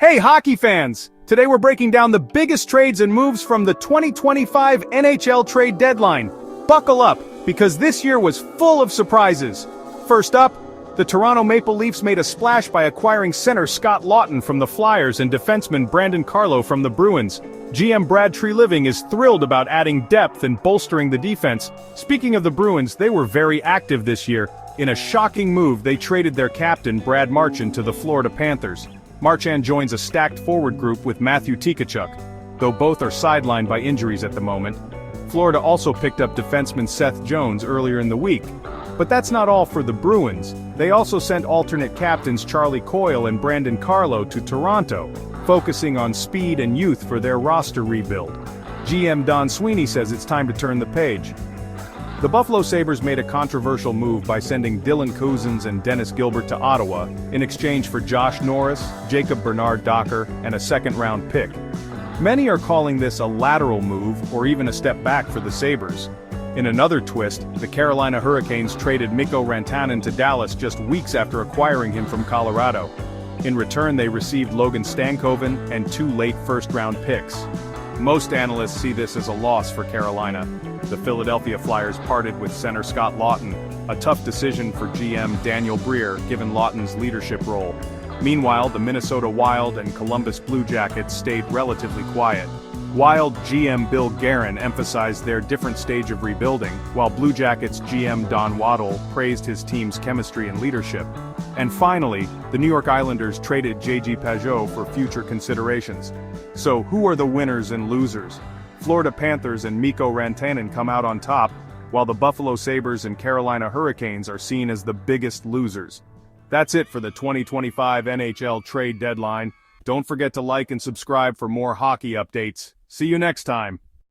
Hey hockey fans! Today we're breaking down the biggest trades and moves from the 2025 NHL trade deadline. Buckle up, because this year was full of surprises. First up, the Toronto Maple Leafs made a splash by acquiring center Scott Laughton from the Flyers and defenseman Brandon Carlo from the Bruins. GM Brad Marchand is thrilled about adding depth and bolstering the defense. Speaking of the Bruins, they were very active this year. In a shocking move, they traded their captain Brad Marchand to the Florida Panthers. Marchand joins a stacked forward group with Matthew Tkachuk, though both are sidelined by injuries at the moment. Florida also picked up defenseman Seth Jones earlier in the week. But that's not all for the Bruins. They also sent alternate captains Charlie Coyle and Brandon Carlo to Toronto, focusing on speed and youth for their roster rebuild. GM Don Sweeney says it's time to turn the page. The Buffalo Sabres made a controversial move by sending Dylan Cozens and Dennis Gilbert to Ottawa in exchange for Josh Norris, Jacob Bernard-Docker, and a second-round pick. Many are calling this a lateral move or even a step back for the Sabres. In another twist, the Carolina Hurricanes traded Mikko Rantanen to Dallas just weeks after acquiring him from Colorado. In return, they received Logan Stankoven and 2 late first-round picks. Most analysts see this as a loss for Carolina. The Philadelphia Flyers parted with center Scott Laughton, a tough decision for GM Daniel Briere given Laughton's leadership role. Meanwhile, the Minnesota Wild and Columbus Blue Jackets stayed relatively quiet. Wild GM Bill Guerin emphasized their different stage of rebuilding, while Blue Jackets GM Don Waddle praised his team's chemistry and leadership. And finally, the New York Islanders traded J.G. Pageau for future considerations. So who are the winners and losers? Florida Panthers and Mikko Rantanen come out on top, while the Buffalo Sabres and Carolina Hurricanes are seen as the biggest losers. That's it for the 2025 NHL trade deadline. Don't forget to like and subscribe for more hockey updates. See you next time.